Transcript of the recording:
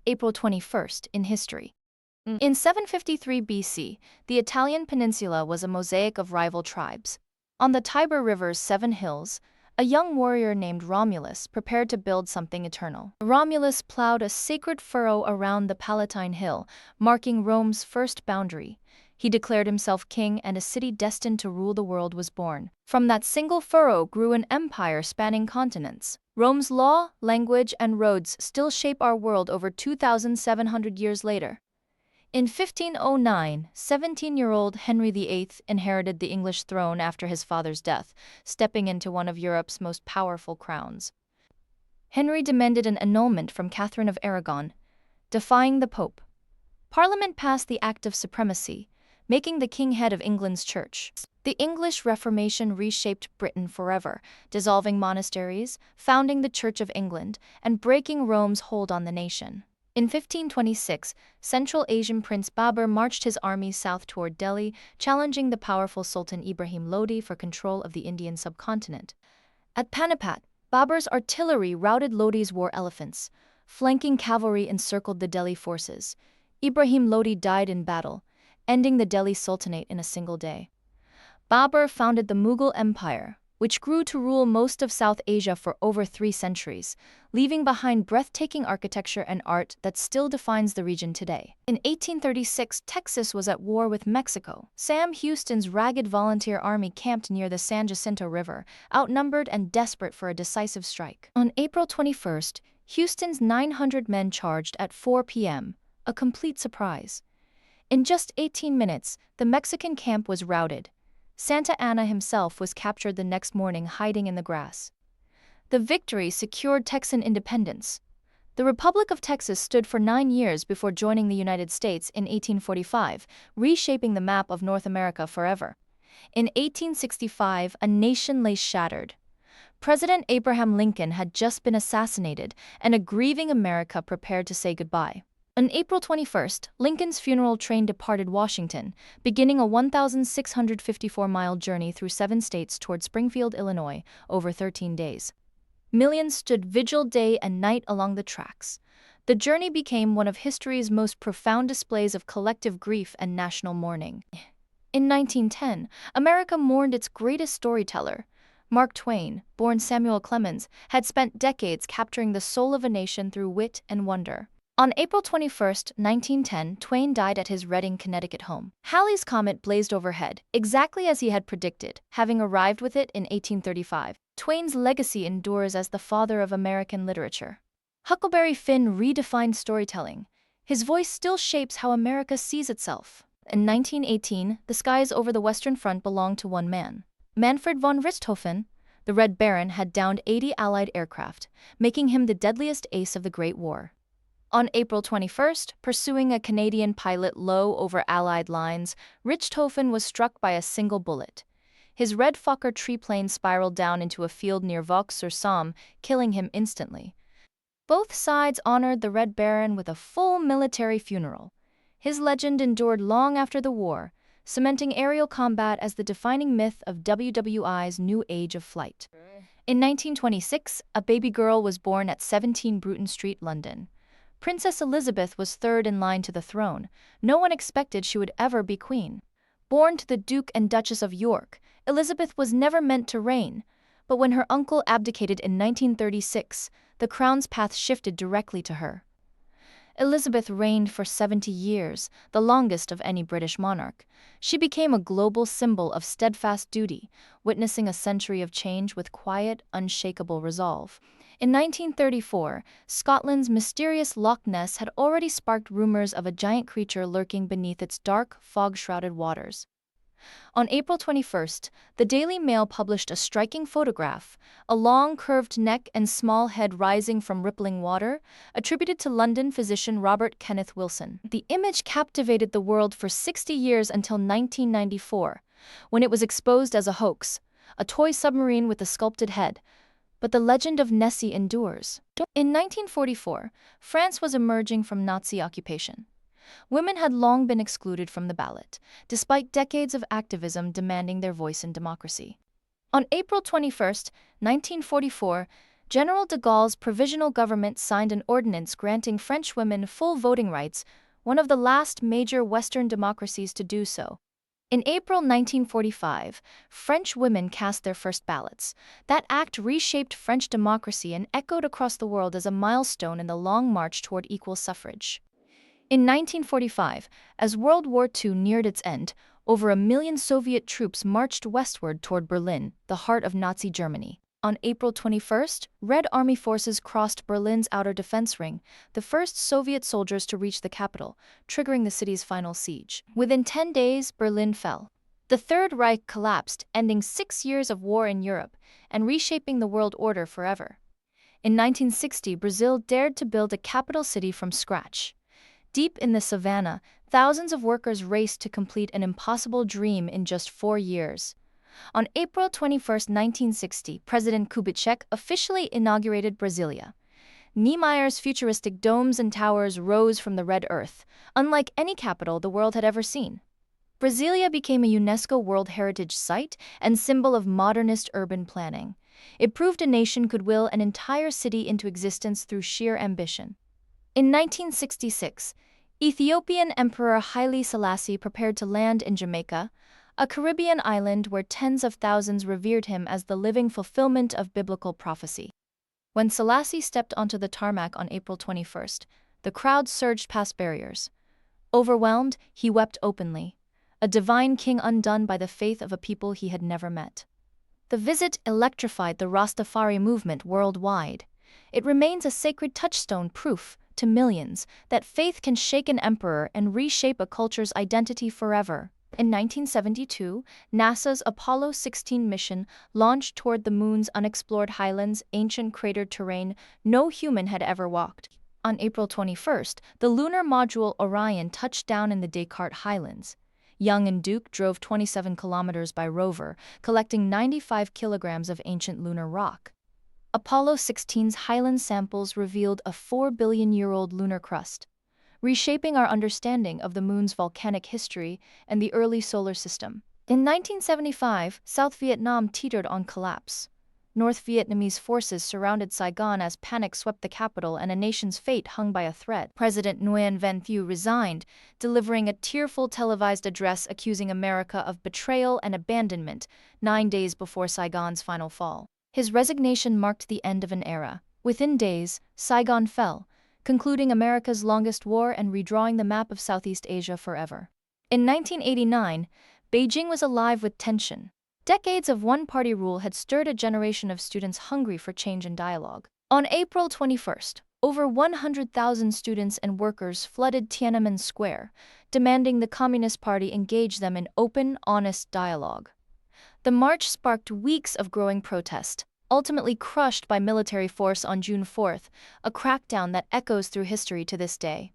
April 21st in history. In 753 BC, the Italian peninsula was a mosaic of rival tribes. On the Tiber River's 7 hills, a young warrior named Romulus prepared to build something eternal. Romulus plowed a sacred furrow around the Palatine Hill, marking Rome's first boundary. He declared himself king, and a city destined to rule the world was born. From that single furrow grew an empire spanning continents. Rome's law, language, and roads still shape our world over 2,700 years later. In 1509, 17-year-old Henry VIII inherited the English throne after his father's death, stepping into one of Europe's most powerful crowns. Henry demanded an annulment from Catherine of Aragon, defying the Pope. Parliament passed the Act of Supremacy, making the king head of England's church. The English Reformation reshaped Britain forever, dissolving monasteries, founding the Church of England, and breaking Rome's hold on the nation. In 1526, Central Asian Prince Babur marched his armies south toward Delhi, challenging the powerful Sultan Ibrahim Lodi for control of the Indian subcontinent. At Panipat, Babur's artillery routed Lodi's war elephants. Flanking cavalry encircled the Delhi forces. Ibrahim Lodi died in battle, ending the Delhi Sultanate in a single day. Babur founded the Mughal Empire, which grew to rule most of South Asia for over 3 centuries, leaving behind breathtaking architecture and art that still defines the region today. In 1836, Texas was at war with Mexico. Sam Houston's ragged volunteer army camped near the San Jacinto River, outnumbered and desperate for a decisive strike. On April 21st, Houston's 900 men charged at 4 p.m., a complete surprise. In just 18 minutes, the Mexican camp was routed. Santa Anna himself was captured the next morning, hiding in the grass. The victory secured Texan independence. The Republic of Texas stood for 9 years before joining the United States in 1845, reshaping the map of North America forever. In 1865, a nation lay shattered. President Abraham Lincoln had just been assassinated, and a grieving America prepared to say goodbye. On April 21st, Lincoln's funeral train departed Washington, beginning a 1,654-mile journey through 7 states toward Springfield, Illinois, over 13 days. Millions stood vigil day and night along the tracks. The journey became one of history's most profound displays of collective grief and national mourning. In 1910, America mourned its greatest storyteller. Mark Twain, born Samuel Clemens, had spent decades capturing the soul of a nation through wit and wonder. On April 21, 1910, Twain died at his Reading, Connecticut home. Halley's Comet blazed overhead, exactly as he had predicted, having arrived with it in 1835. Twain's legacy endures as the father of American literature. Huckleberry Finn redefined storytelling. His voice still shapes how America sees itself. In 1918, the skies over the Western Front belonged to one man. Manfred von Richthofen, the Red Baron, had downed 80 Allied aircraft, making him the deadliest ace of the Great War. On April 21st, pursuing a Canadian pilot low over Allied lines, Richthofen was struck by a single bullet. His red Fokker triplane spiraled down into a field near Vaux-sur-Somme, killing him instantly. Both sides honored the Red Baron with a full military funeral. His legend endured long after the war, cementing aerial combat as the defining myth of WWI's new age of flight. In 1926, a baby girl was born at 17 Bruton Street, London. Princess Elizabeth was third in line to the throne. No one expected she would ever be queen. Born to the Duke and Duchess of York, Elizabeth was never meant to reign. But when her uncle abdicated in 1936, the crown's path shifted directly to her. Elizabeth reigned for 70 years, the longest of any British monarch. She became a global symbol of steadfast duty, witnessing a century of change with quiet, unshakable resolve. In 1934, Scotland's mysterious Loch Ness had already sparked rumors of a giant creature lurking beneath its dark, fog-shrouded waters. On April 21st, the Daily Mail published a striking photograph, a long, curved neck and small head rising from rippling water, attributed to London physician Robert Kenneth Wilson. The image captivated the world for 60 years until 1994, when it was exposed as a hoax, a toy submarine with a sculpted head. But the legend of Nessie endures. In 1944, France was emerging from Nazi occupation. Women had long been excluded from the ballot, despite decades of activism demanding their voice in democracy. On April 21, 1944, General de Gaulle's provisional government signed an ordinance granting French women full voting rights, one of the last major Western democracies to do so. In April 1945, French women cast their first ballots. That act reshaped French democracy and echoed across the world as a milestone in the long march toward equal suffrage. In 1945, as World War II neared its end, over 1 million Soviet troops marched westward toward Berlin, the heart of Nazi Germany. On April 21st, Red Army forces crossed Berlin's outer defense ring, the first Soviet soldiers to reach the capital, triggering the city's final siege. Within 10 days, Berlin fell. The Third Reich collapsed, ending 6 years of war in Europe and reshaping the world order forever. In 1960, Brazil dared to build a capital city from scratch. Deep in the savannah, thousands of workers raced to complete an impossible dream in just 4 years. On April 21, 1960, President Kubitschek officially inaugurated Brasília. Niemeyer's futuristic domes and towers rose from the red earth, unlike any capital the world had ever seen. Brasília became a UNESCO World Heritage Site and symbol of modernist urban planning. It proved a nation could will an entire city into existence through sheer ambition. In 1966, Ethiopian Emperor Haile Selassie prepared to land in Jamaica, a Caribbean island where tens of thousands revered him as the living fulfillment of biblical prophecy. When Selassie stepped onto the tarmac on April 21st, the crowd surged past barriers. Overwhelmed, he wept openly, a divine king undone by the faith of a people he had never met. The visit electrified the Rastafari movement worldwide. It remains a sacred touchstone proof to millions that faith can shake an emperor and reshape a culture's identity forever. In 1972, NASA's Apollo 16 mission launched toward the moon's unexplored highlands, ancient cratered terrain no human had ever walked. On April 21st, the lunar module Orion touched down in the Descartes Highlands. Young and Duke drove 27 kilometers by rover, collecting 95 kilograms of ancient lunar rock. Apollo 16's Highland samples revealed a 4-billion-year-old lunar crust, reshaping our understanding of the moon's volcanic history and the early solar system. In 1975, South Vietnam teetered on collapse. North Vietnamese forces surrounded Saigon as panic swept the capital and a nation's fate hung by a thread. President Nguyen Van Thieu resigned, delivering a tearful televised address accusing America of betrayal and abandonment 9 days before Saigon's final fall. His resignation marked the end of an era. Within days, Saigon fell, concluding America's longest war and redrawing the map of Southeast Asia forever. In 1989, Beijing was alive with tension. Decades of one-party rule had stirred a generation of students hungry for change and dialogue. On April 21st, over 100,000 students and workers flooded Tiananmen Square, demanding the Communist Party engage them in open, honest dialogue. The march sparked weeks of growing protest, ultimately crushed by military force on June 4th, a crackdown that echoes through history to this day.